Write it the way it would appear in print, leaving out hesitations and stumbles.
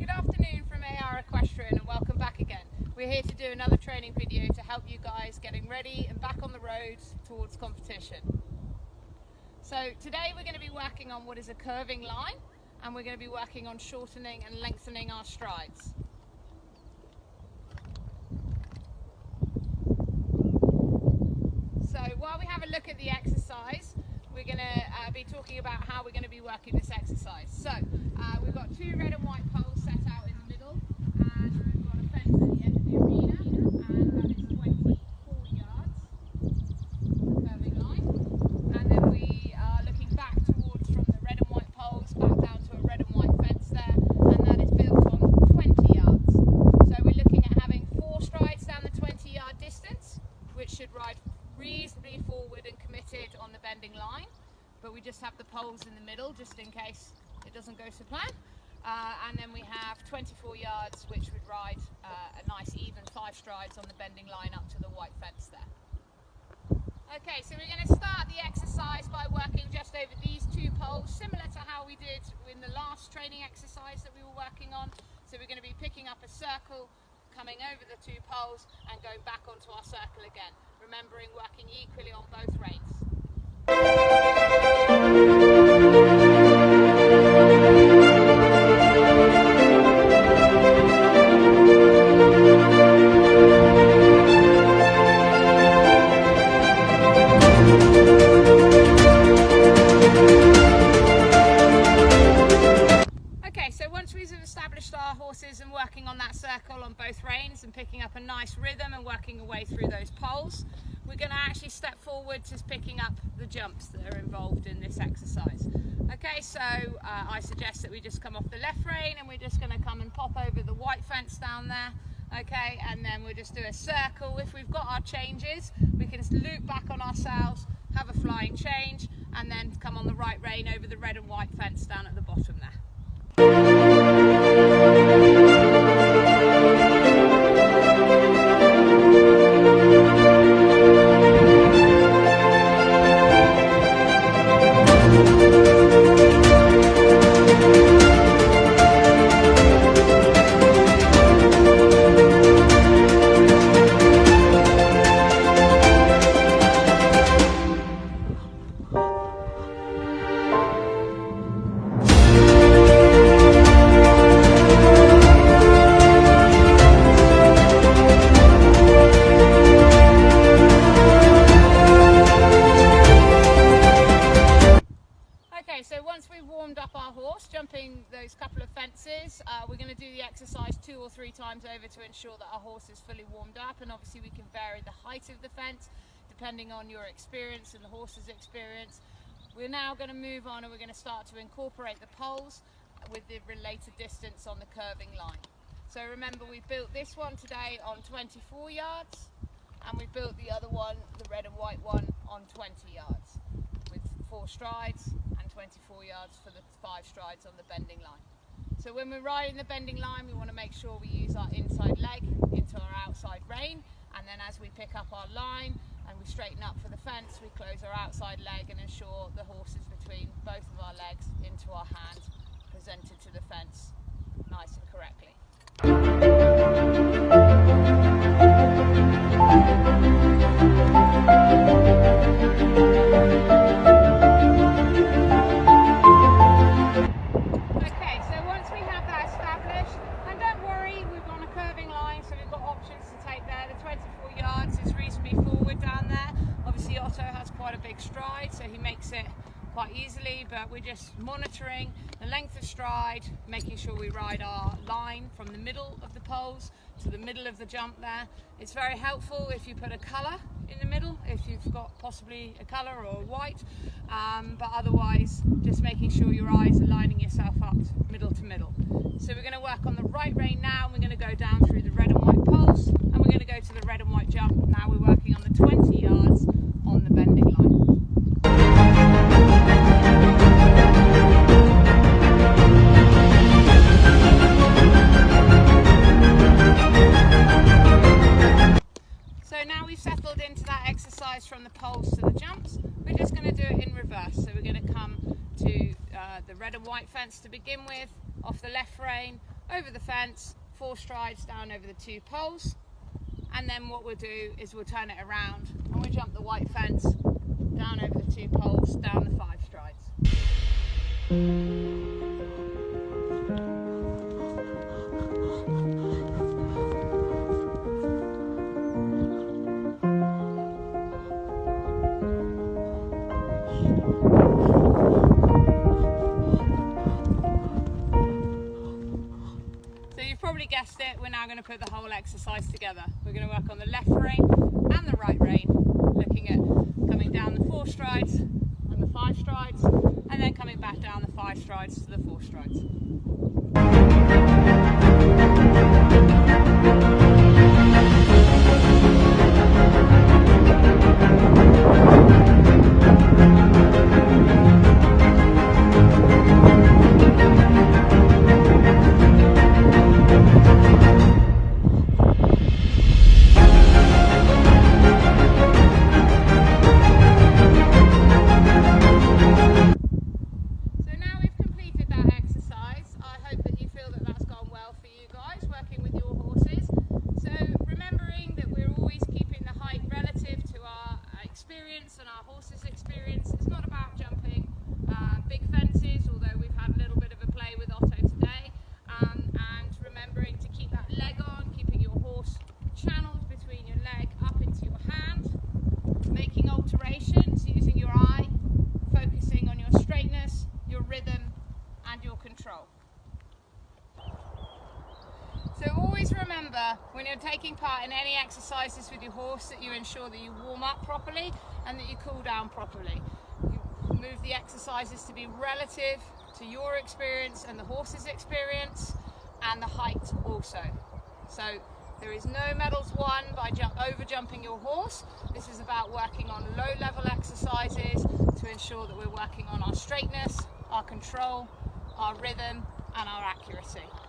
Good afternoon from AR Equestrian and welcome back again. We're here to do another training video to help you guys getting ready and back on the road towards competition. So today we're going to be working on what is a curving line, and we're going to be working on shortening and lengthening our strides. So while we have a look at the exercise, we're going to be talking about how we're going to be working this exercise. So we've got two red and white poles set out in the middle, and we've got a fence at the end of the arena, and that is 24 yards, curving line. And then we are looking back towards from the red and white poles back down to a red and white fence there, and that is built on 20 yards. So we're looking at having 4 strides down the 20-yard distance, which should ride reasonably forward and committed on the bending line, but we just have the poles in the middle just in case it doesn't go to plan. And then we have 24 yards, which would ride a nice even 5 strides on the bending line up to the white fence there. Okay, so we're going to start the exercise by working just over these 2 poles, similar to how we did in the last training exercise that we were working on. So we're going to be picking up a circle, coming over the 2 poles and going back onto our circle again, remembering working equally on both reins. Established our horses and working on that circle on both reins and picking up a nice rhythm and working our way through those poles, we're going to actually step forward to picking up the jumps that are involved in this exercise. Okay, so I suggest that we just come off the left rein and we're just going to come and pop over the white fence down there. Okay, and then we'll just do a circle. If we've got our changes, we can loop back on ourselves, have a flying change, and then come on the right rein over the red and white fence down at the bottom there. Jumping those couple of fences, we're going to do the exercise 2 or 3 times over to ensure that our horse is fully warmed up, and obviously we can vary the height of the fence depending on your experience and the horse's experience. We're now going to move on and we're going to start to incorporate the poles with the related distance on the curving line. So remember, we built this one today on 24 yards and we built the other one, the red and white one, on 20 yards with 4 strides and 24 yards for the 5 strides on the bending line. So when we're riding the bending line, we want to make sure we use our inside leg into our outside rein, and then as we pick up our line and we straighten up for the fence, we close our outside leg and ensure the horse is between both of our legs into our hand, presented to the fence nice and correctly. Stride, so he makes it quite easily, but we're just monitoring the length of stride, making sure we ride our line from the middle of the poles to the middle of the jump there. It's very helpful if you put a colour in the middle, if you've got possibly a colour or white, but otherwise just making sure your eyes are lining yourself up middle to middle. So we're going to work on the right rein now, and we're going to go down through the red and white poles, and we're going to go to the red and white jump. Now we're working on the 20 yards on the bending line. So now we've settled into that exercise from the poles to the jumps. We're just going to do it in reverse. So we're going to come to the red and white fence to begin with, off the left rein, over the fence, 4 strides down over the 2 poles, and then what we'll do is we'll turn it around and we'll jump the white fence, down over the 2 poles, down the 5 strides. Guessed it, we're now going to put the whole exercise together. We're going to work on the left rein and the right rein, looking at coming down the 4 strides and the 5 strides, and then coming back down the 5 strides to the 4 strides. And our horse's experience. It's not about jumping big fences, although we've had a little bit of a play with Otto today, and remembering to keep that leg on, keeping your horse channeled between your leg up into your hand, making alterations, using your eye, focusing on your straightness, your rhythm and your control. So always remember, when you're taking part in any exercises with your horse, that you ensure that you warm up properly and that you cool down properly. You move the exercises to be relative to your experience and the horse's experience, and the height also. So there is no medals won by over jumping your horse. This is about working on low level exercises to ensure that we're working on our straightness, our control, our rhythm and our accuracy.